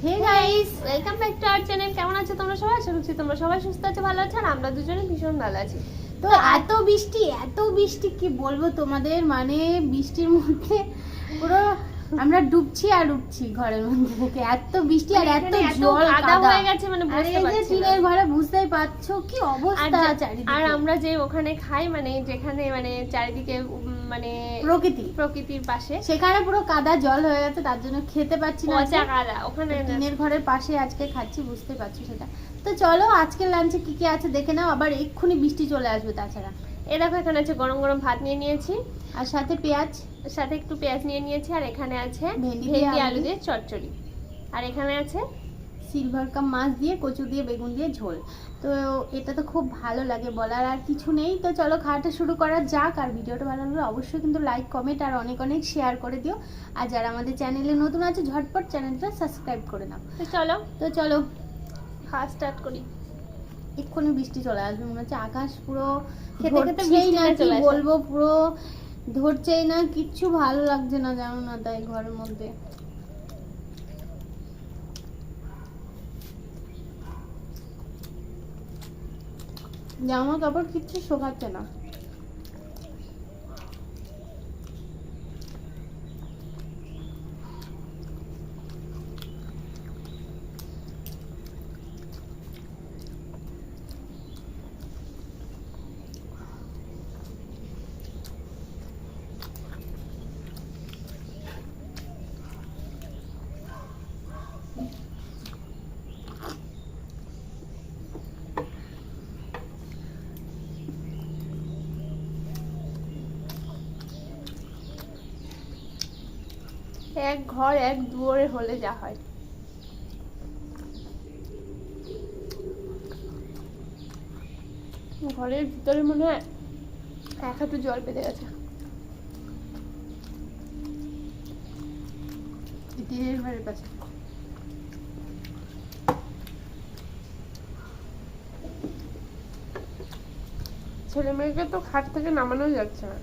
Hey guys, welcome back to our channel. কেমন আছো তোমরা সবাই? আশা করছি তোমরা সবাই সুস্থ আছো, ভালো আছো, আর আমরা দুজনে ভীষণ ভালো আছি। তো এত বৃষ্টি কি বলবো তোমাদের, মানে বৃষ্টির মধ্যে পুরো আমরা ডুবছি আর ডুবছি ঘরের মধ্যে থেকে। এত বৃষ্টি আর এত জল কাদা হয়ে গেছে, মানে আর বুঝতে এই যে পারছি না। টিনের ঘরে বুঝতেই পারছো কি অবস্থা চারিদিকে। আর আমরা যে ওখানে খাই, মানে যেখানে মানে চারিদিকে মানে প্রকৃতির পাশে, সেখানে পুরো কাদা জল হয়ে গেছে, তার জন্য খেতে পাচ্ছি না। পচা কাদা ওখানে। টিনের ঘরের পাশে আজকে খাচ্ছি, বুঝতে পারছো সেটা। তো চলো আজকের লাঞ্চে কি কি আছে দেখে নাও, আবার এক্ষুনি বৃষ্টি চলে আসবে। তাছাড়া এই দেখো, এখানে আছে গরম গরম ভাত নিয়ে নিয়েছি, আর সাথে পেঁয়াজ, সাথে একটু পেঁয়াজ নিয়ে নিয়েছি, আর এখানে আছে ভেন্ডি ভেন্ডি আলু দিয়ে চচ্চড়ি, আর এখানে আছে সিলভার কাপ মাছ দিয়ে কচু দিয়ে বেগুন দিয়ে ঝোল। তো এটা তো খুব ভালো লাগে, বলার আর কিছু নেই। তো চলো খাওয়াটা শুরু করা যাক। আর ভিডিওটা ভালো লাগলে অবশ্যই কিন্তু লাইক কমেন্ট আর অনেক অনেক শেয়ার করে দিও। আর যারা আমাদের চ্যানেলে নতুন আছে ঝটপট চ্যানেলটা সাবস্ক্রাইব করে নাও। তো চলো খাওয়া স্টার্ট করি। এক্ষুনি বৃষ্টি চলে আসবে মনে হচ্ছে। আকাশ পুরো খেতে খেতে ধরছেই না, কি চলে আসে। বলবো, পুরো ধরছেই না, কিচ্ছু ভালো লাগছে না, জানো না, তাই ঘরের মধ্যে। জামা কাপড় কিচ্ছু শোকাচ্ছে না। এক ঘর এক দুয়ারে হলে যা হয়। ঘরের ভিতরে মনে হয় এক হাঁটু জল পেতে গেছে। টিনের ঘরের পাশে ছেলে মেয়েকে তো খাট থেকে নামানোই যাচ্ছে না,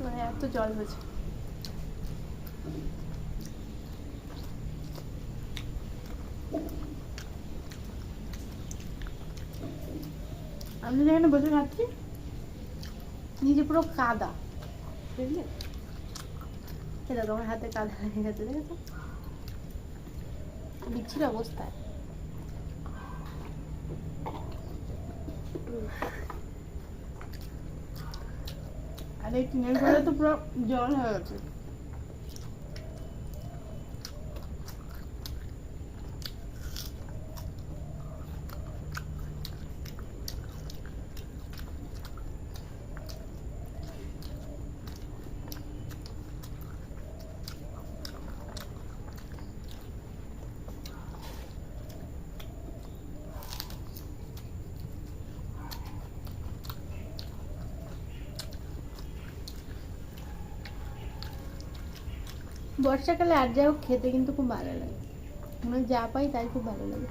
মানে এত জল হয়েছে। আমি যেখানে বসে খাচ্ছি নিজে পুরো কাদা, বুঝলে? সেটা তোমার হাতে কাদা লেগে গেছে, দেখেছো? বিচ্ছির অবস্থায়। আর এই টিনের ঘরে তো পুরো জল হয়ে গেছে। বর্ষাকালে আর যাই হোক খেতে কিন্তু খুব ভালো লাগে, মানে যা পাই তাই খুব ভালো লাগে।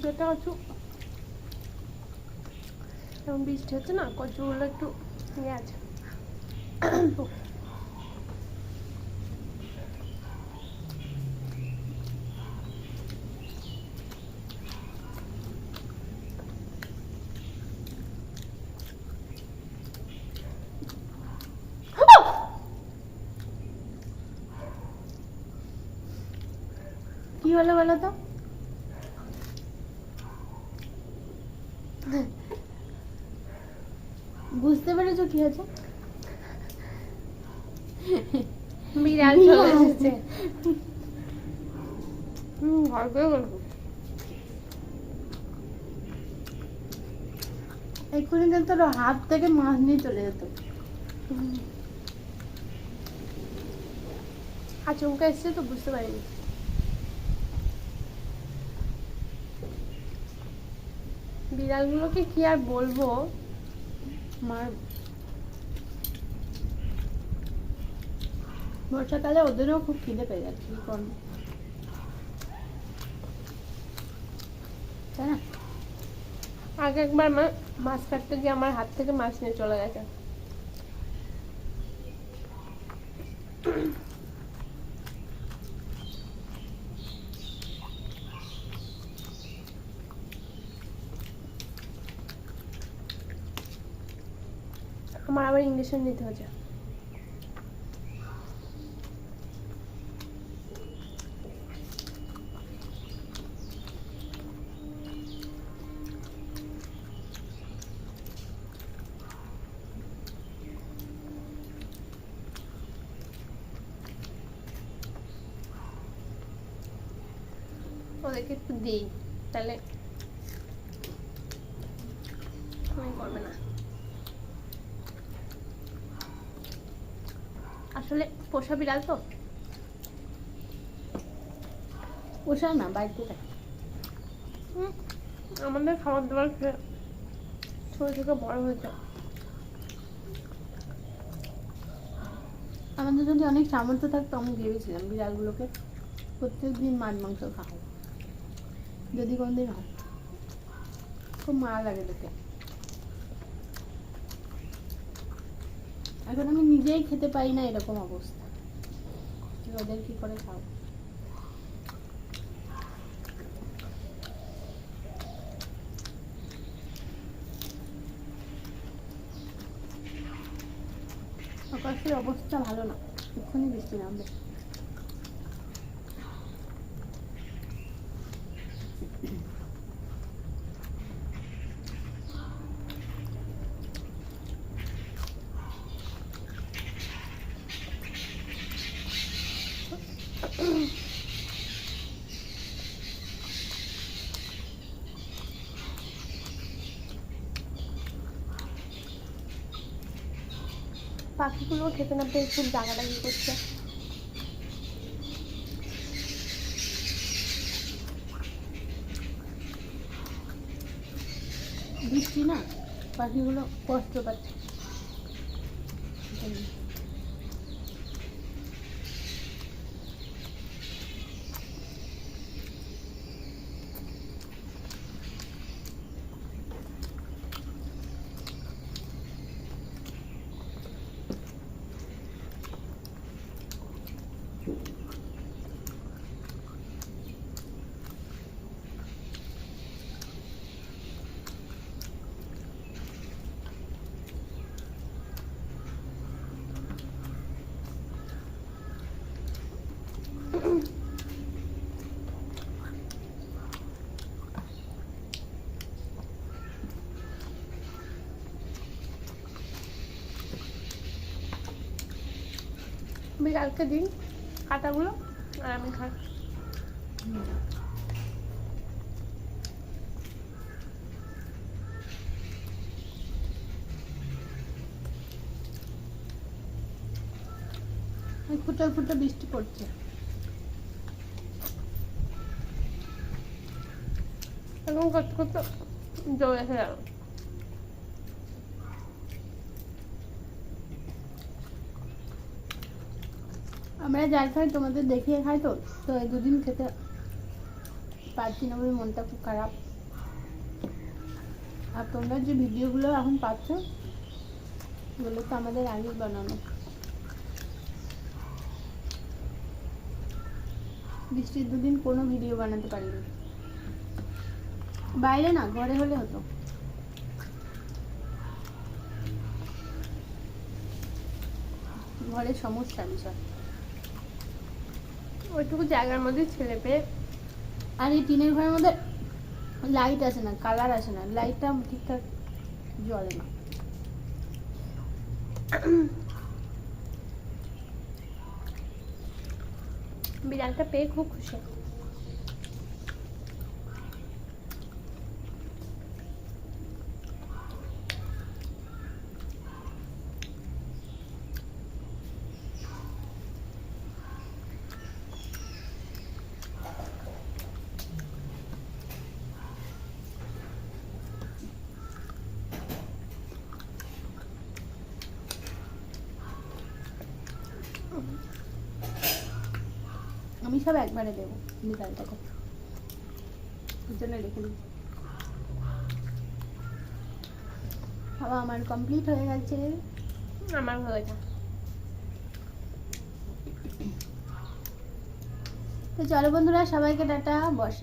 যেটা কচু এখন বৃষ্টি হচ্ছে না, কচুগুলো একটু ইয়ে আছে। কি হলো বলো তো? বুঝতে পেরেছো কি হয়েছে? বিড়াল চলে এসেছে। ভয় পেয়ে গেল। এক্ষুনি কিন্তু ওর হাত থেকে মাছ নিয়ে চলে যেত। আচমকা এসছে তো বুঝতে পারিনি। বিড়ালগুলোকে কি আর বলবো, আমার বর্ষাকালে ওদেরও খুব খিদে পেয়ে যাচ্ছে, কি করবো তাই না? আগে একবার আমার মাছ কাটতে গিয়ে আমার হাত থেকে মাছ নিয়ে চলে গেছে। আমার আবার ইঞ্জেকশন নিতে হচ্ছে। ওদেরকে একটু দিই, তাহলে করবে না। আসলে পোষা বিড়াল তো, পোষা না, বাড়িতে থাকে। আমাদের খাবার দাবার খেয়ে ছোট থেকে বড় হয়েছে। আমাদের যদি অনেক সামর্থ্য থাকতো আমি ভেবেছিলাম বিড়ালগুলোকে প্রত্যেকদিন মাছ মাংস খাবো, যদি কোনদিন হয়। খুব মায়া লাগে দেখে। এখন আমি নিজেই খেতে পারি না, এরকম অবস্থা, ওদের কি করে খাও? আকাশের অবস্থা ভালো না, এক্ষুনি বৃষ্টি নামবে। পাখিগুলো খেতে না পেয়ে খুব জাগাডাগি করছে। বৃষ্টি না, পাখিগুলো কষ্ট পাচ্ছে। বিড়ালকে দিন কাঁটাগুলো আর আমি খাই। ফুটা ফুটা বৃষ্টি পড়ছে। এখন করতে করতে জল এসে গেল। আমরা যাই খাই তোমাদের দেখিয়ে খাই, তো তো এই দুদিন খেতে পারছি না বলে মনটা খুব খারাপ। আর তোমরা যে ভিডিওগুলো এখন পাচ্ছ ওগুলো তো আমাদের আগেই বানানো। বৃষ্টির দুদিন কোনো ভিডিও বানাতে পারিনি। বাইরে না, ঘরে হলে হতো। ঘরে সমস্যা বিষয়, ওইটুকু জায়গার মধ্যে ছেলে পেয়ে। আর এই টিনের ঘরের মধ্যে লাইট আসে না, কালার আসে না, লাইটটা ঠিকঠাক জ্বলে না। বিড়ালটা পেয়ে খুব খুশি। আমি সব একবারে দেবো বিকালটাকে, এর জন্য রেখে দিই। খাওয়া আমার কমপ্লিট হয়ে গেছে। আমার হয়ে গেছে। তো চলো বন্ধুরা, সবাইকে টাটা। বর্ষা